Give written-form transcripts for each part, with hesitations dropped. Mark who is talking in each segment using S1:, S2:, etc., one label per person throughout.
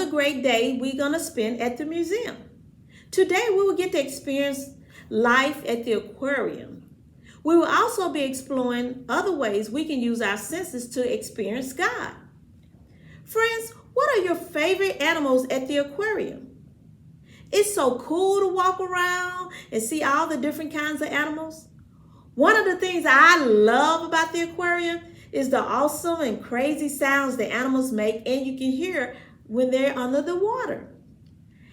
S1: another great day we're going to spend at the museum. Today we will get to experience life at the aquarium. We will also be exploring other ways we can use our senses to experience God. Friends, what are your favorite animals at the aquarium? It's so cool to walk around and see all the different kinds of animals. One of the things I love about the aquarium is the awesome and crazy sounds the animals make and you can hear when they're under the water.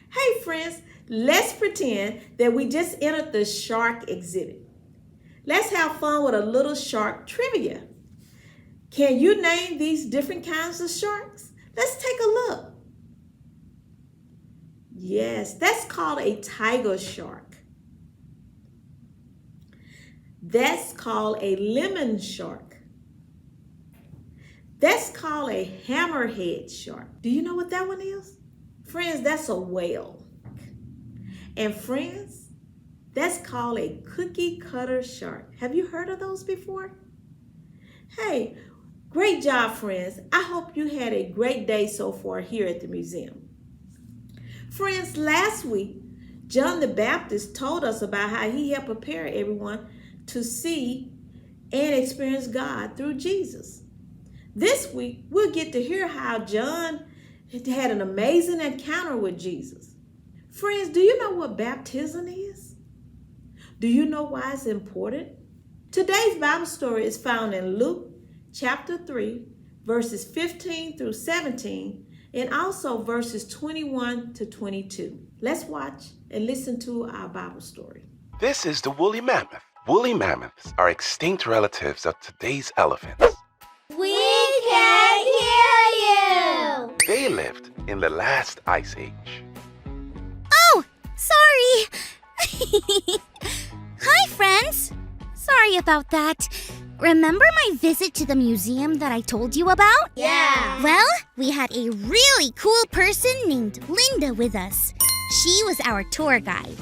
S1: Hey friends, let's pretend that we just entered the shark exhibit. Let's have fun with a little shark trivia. Can you name these different kinds of sharks? Let's take a look. Yes, that's called a tiger shark. That's called a lemon shark. That's called a hammerhead shark. Do you know what that one is? Friends, that's a whale. And friends, that's called a cookie cutter shark. Have you heard of those before? Hey, great job, friends. I hope you had a great day so far here at the museum. Friends, last week, John the Baptist told us about how he helped prepare everyone to see and experience God through Jesus. This week, we'll get to hear how John had an amazing encounter with Jesus. Friends, do you know what baptism is? Do you know why it's important? Today's Bible story is found in Luke chapter 3, verses 15 through 17, and also verses 21 to 22. Let's watch and listen to our Bible story.
S2: This is the woolly mammoth. Woolly mammoths are extinct relatives of today's elephants.
S3: We can't hear you!
S2: They lived in the last ice age.
S3: Oh, sorry! Hi, friends! Sorry about that. Remember my visit to the museum that I told you about?
S4: Yeah.
S3: Well, we had a really cool person named Linda with us. She was our tour guide.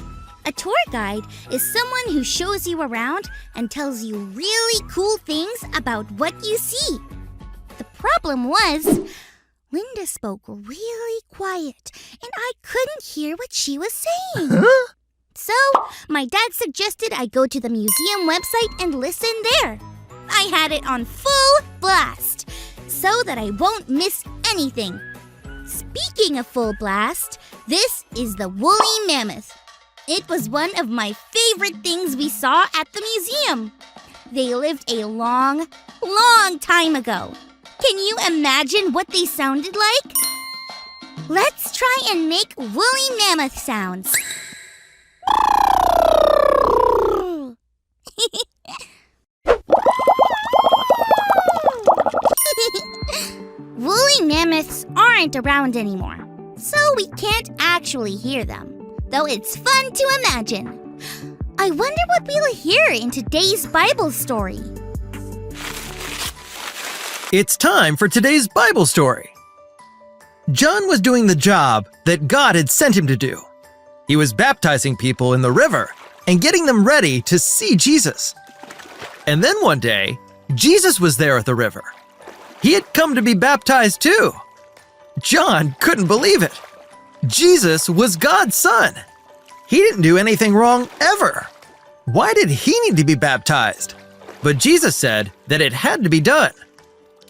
S3: A tour guide is someone who shows you around and tells you really cool things about what you see. The problem was, Linda spoke really quiet and I couldn't hear what she was saying.
S4: Huh?
S3: So, my dad suggested I go to the museum website and listen there. I had it on full blast so that I won't miss anything. Speaking of full blast, this is the woolly mammoth. It was one of my favorite things we saw at the museum. They lived a long, long time ago. Can you imagine what they sounded like? Let's try and make woolly mammoth sounds. Woolly mammoths aren't around anymore, so we can't actually hear them, though it's fun to imagine. I wonder what we'll hear in today's Bible story.
S5: It's time for today's Bible story. John was doing the job that God had sent him to do. He was baptizing people in the river and getting them ready to see Jesus. And then one day, Jesus was there at the river. He had come to be baptized too. John couldn't believe it. Jesus was God's son. He didn't do anything wrong ever. Why did he need to be baptized? But Jesus said that it had to be done.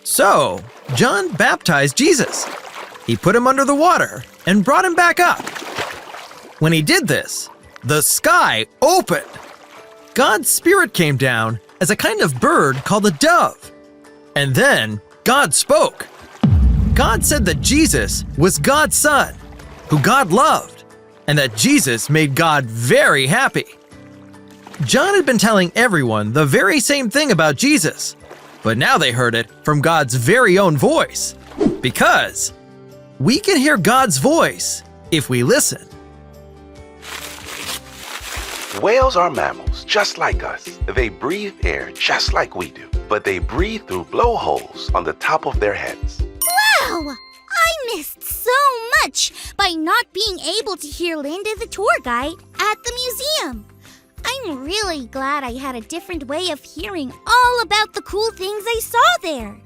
S5: So, John baptized Jesus. He put him under the water and brought him back up. When he did this, the sky opened. God's Spirit came down as a kind of bird called a dove. And then God spoke. God said that Jesus was God's son, who God loved, and that Jesus made God very happy. John had been telling everyone the very same thing about Jesus, but now they heard it from God's very own voice, because we can hear God's voice if we listen.
S2: Whales are mammals just like us. They breathe air just like we do, but they breathe through blowholes on the top of their heads.
S3: Wow! I missed so much by not being able to hear Linda the tour guide at the museum. I'm really glad I had a different way of hearing all about the cool things I saw there.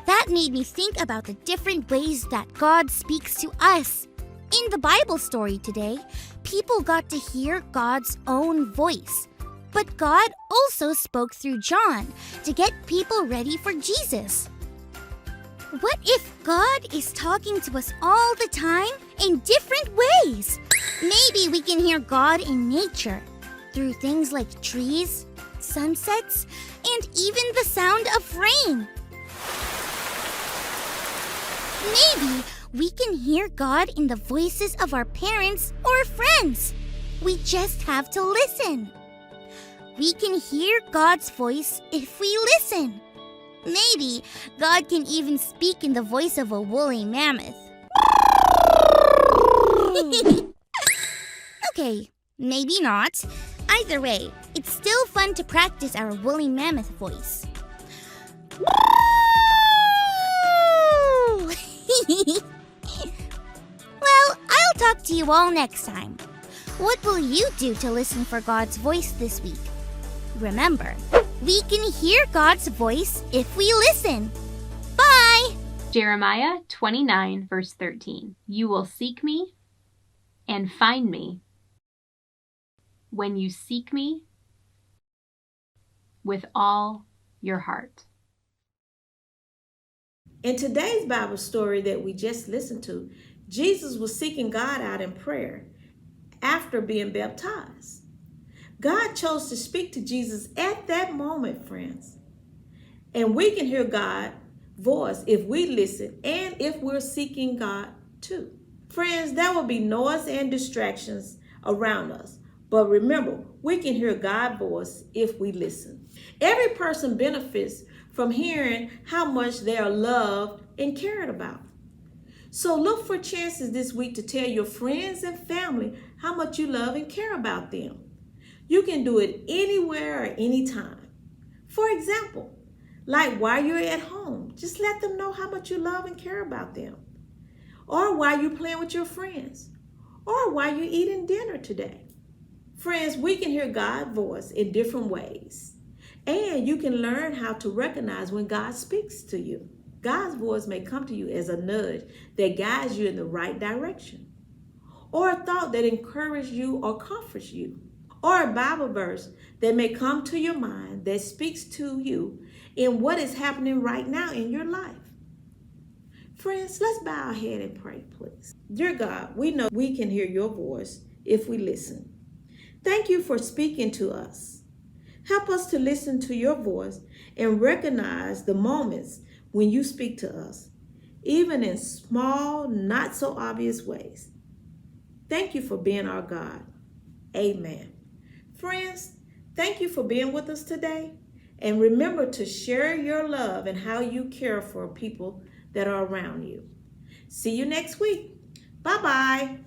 S3: That made me think about the different ways that God speaks to us. In the Bible story today, people got to hear God's own voice. But God also spoke through John to get people ready for Jesus. What if God is talking to us all the time in different ways? Maybe we can hear God in nature, through things like trees, sunsets, and even the sound of rain. Maybe we can hear God in the voices of our parents or friends. We just have to listen. We can hear God's voice if we listen. Maybe God can even speak in the voice of a woolly mammoth. Okay, maybe not. Either way, it's still fun to practice our woolly mammoth voice. Well, I'll talk to you all next time. What will you do to listen for God's voice this week? Remember, we can hear God's voice if we listen. Bye!
S4: Jeremiah 29, verse 13. You will seek me and find me when you seek me with all your heart.
S1: In today's Bible story that we just listened to, Jesus was seeking God out in prayer after being baptized. God chose to speak to Jesus at that moment, friends. And we can hear God's voice if we listen and if we're seeking God too. Friends, there will be noise and distractions around us. But remember, we can hear God's voice if we listen. Every person benefits from hearing how much they are loved and cared about. So look for chances this week to tell your friends and family how much you love and care about them. You can do it anywhere or anytime. For example, like while you're at home, just let them know how much you love and care about them. Or while you're playing with your friends. Or while you're eating dinner today. Friends, we can hear God's voice in different ways. And you can learn how to recognize when God speaks to you. God's voice may come to you as a nudge that guides you in the right direction. Or a thought that encourages you or comforts you. Or a Bible verse that may come to your mind that speaks to you in what is happening right now in your life. Friends, let's bow our head and pray, please. Dear God, we know we can hear your voice if we listen. Thank you for speaking to us. Help us to listen to your voice and recognize the moments when you speak to us, even in small, not so obvious ways. Thank you for being our God. Amen. Friends, thank you for being with us today. And remember to share your love and how you care for people that are around you. See you next week. Bye-bye.